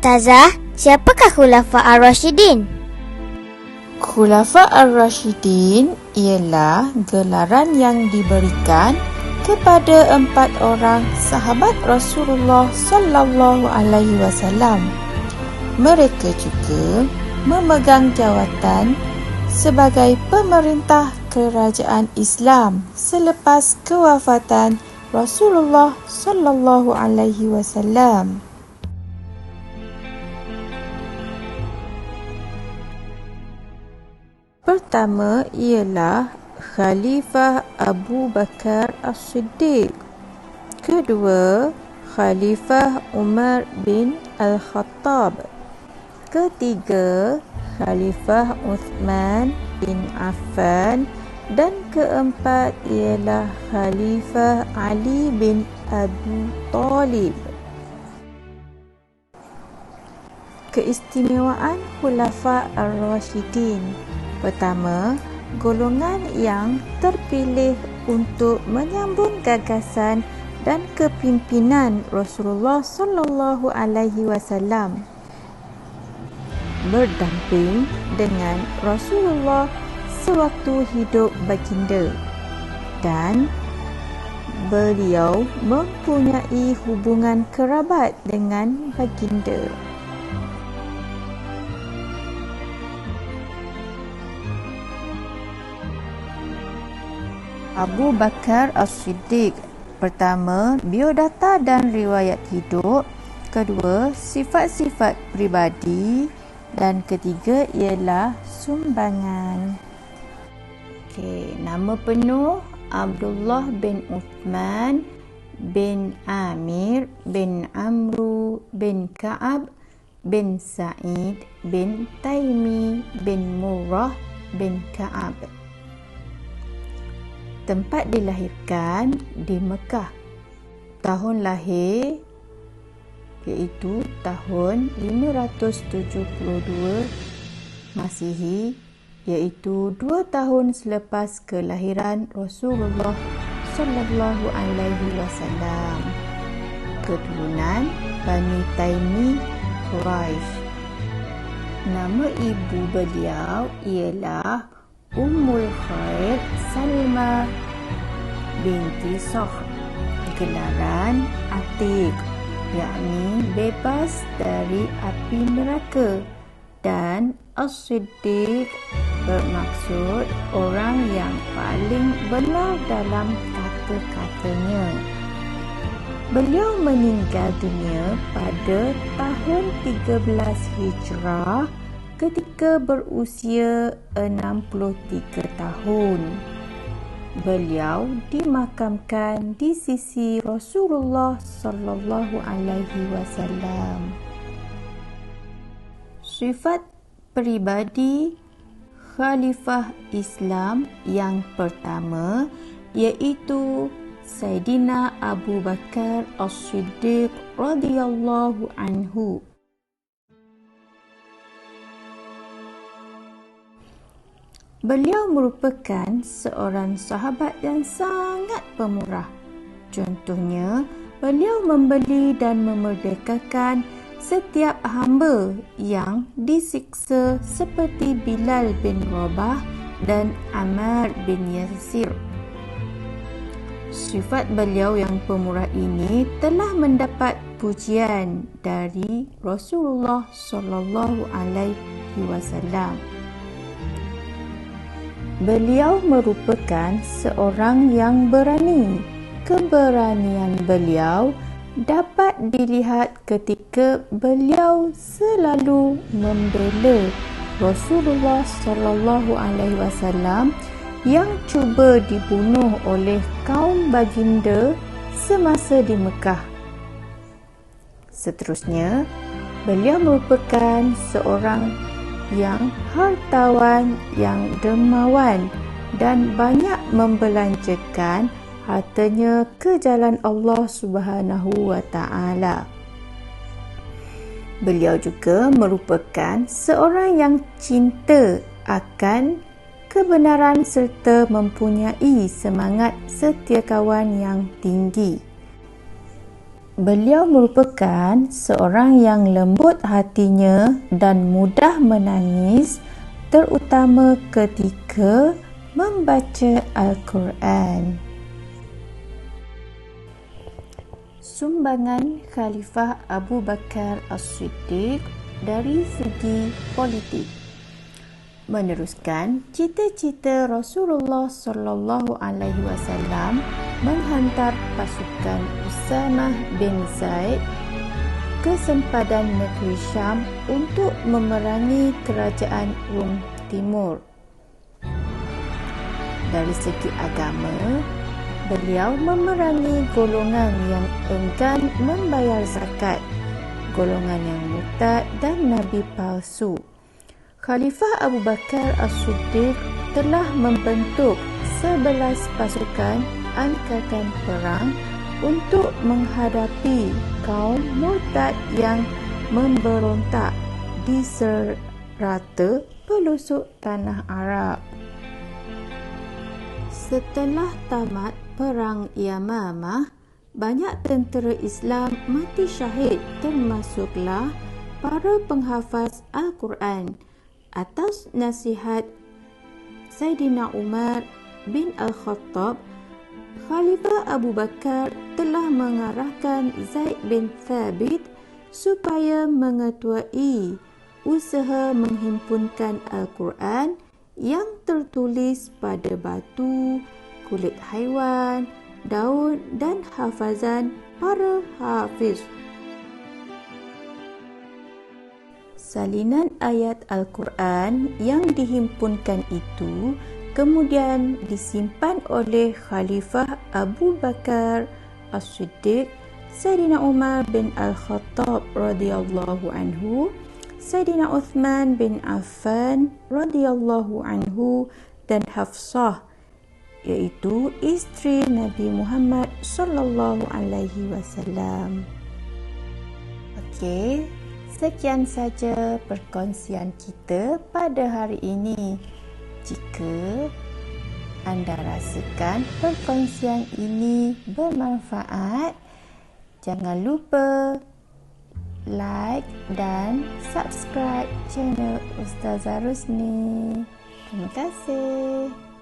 Ustazah, siapakah Khulafa Ar-Rasyidin? Khulafa Ar-Rasyidin ialah gelaran yang diberikan kepada 4 orang sahabat Rasulullah sallallahu alaihi wasallam. Mereka juga memegang jawatan sebagai pemerintah kerajaan Islam selepas kewafatan Rasulullah sallallahu alaihi wasallam. Pertama ialah Khalifah Abu Bakar As-Siddiq. Kedua, Khalifah Umar bin Al-Khattab. Ketiga, Khalifah Uthman bin Affan. Dan keempat ialah Khalifah Ali bin Abi Talib. Keistimewaan Khulafa Ar-Rasyidin. Pertama, golongan yang terpilih untuk menyambung gagasan dan kepimpinan Rasulullah sallallahu alaihi wasallam, berdamping dengan Rasulullah sewaktu hidup baginda, dan beliau mempunyai hubungan kerabat dengan baginda. Abu Bakar As-Siddiq. Pertama, biodata dan riwayat hidup. Kedua, sifat-sifat pribadi. Dan ketiga ialah sumbangan. Nama penuh Abdullah bin Uthman bin Amir bin Amru bin Ka'ab bin Sa'id bin Taimi bin Murrah bin Ka'ab. Tempat dilahirkan di Mekah. Tahun lahir iaitu tahun 572 Masihi, iaitu 2 tahun selepas kelahiran Rasulullah sallallahu alaihi wasallam. Keturunan Bani Taimi Quraisy. Nama ibu beliau ialah Ummul Khair Salimah binti Sakhr. Gelaran Atiq, yakni bebas dari api neraka, dan As-Siddiq bermaksud orang yang paling benar dalam kata-katanya. Beliau meninggal dunia pada tahun 13 Hijrah ketika berusia 63 tahun. Beliau dimakamkan di sisi Rasulullah sallallahu alaihi wasallam. Sifat peribadi Khalifah Islam yang pertama iaitu Sayyidina Abu Bakar As-Siddiq radhiyallahu anhu. Beliau merupakan seorang sahabat yang sangat pemurah. Contohnya, beliau membeli dan memerdekakan setiap hamba yang disiksa seperti Bilal bin Rabah dan Ammar bin Yasir. Sifat beliau yang pemurah ini telah mendapat pujian dari Rasulullah sallallahu alaihi wasallam. Beliau merupakan seorang yang berani. Keberanian beliau dapat dilihat ketika beliau selalu membela Rasulullah sallallahu alaihi wasallam yang cuba dibunuh oleh kaum baginda semasa di Mekah. Seterusnya, beliau merupakan seorang yang hartawan, yang dermawan dan banyak membelanjakan hartanya ke jalan Allah Subhanahu wa taala. Beliau juga merupakan seorang yang cinta akan kebenaran serta mempunyai semangat setiakawan yang tinggi. Beliau merupakan seorang yang lembut hatinya dan mudah menangis, terutama ketika membaca Al-Quran. Sumbangan Khalifah Abu Bakar As-Siddiq dari segi politik. Meneruskan cita-cita Rasulullah sallallahu alaihi wasallam menghantar pasukan Usamah bin Zaid ke sempadan negeri Syam untuk memerangi kerajaan Rum Timur. Dari segi agama, beliau memerangi golongan yang enggan membayar zakat, golongan yang murtad dan nabi palsu. Khalifah Abu Bakar As-Siddiq telah membentuk 11 pasukan angkatan perang untuk menghadapi kaum murtad yang memberontak di serata pelosok tanah Arab. Setelah tamat Perang Yamamah, banyak tentera Islam mati syahid, termasuklah para penghafaz Al-Quran. Atas nasihat Saidina Umar bin Al-Khattab, Khalifah Abu Bakar telah mengarahkan Zaid bin Thabit supaya mengetuai usaha menghimpunkan Al-Quran yang tertulis pada batu, kulit haiwan, daun dan hafazan para hafiz. Salinan ayat Al-Quran yang dihimpunkan itu kemudian disimpan oleh Khalifah Abu Bakar As-Siddiq, Saidina Umar bin Al-Khattab radhiyallahu anhu, Saidina Uthman bin Affan radhiyallahu anhu dan Hafsah, iaitu isteri Nabi Muhammad sallallahu alaihi wasallam. Okey, sekian saja perkongsian kita pada hari ini. Jika anda rasakan perkongsian ini bermanfaat, jangan lupa like dan subscribe channel Ustazah Rosni. Terima kasih.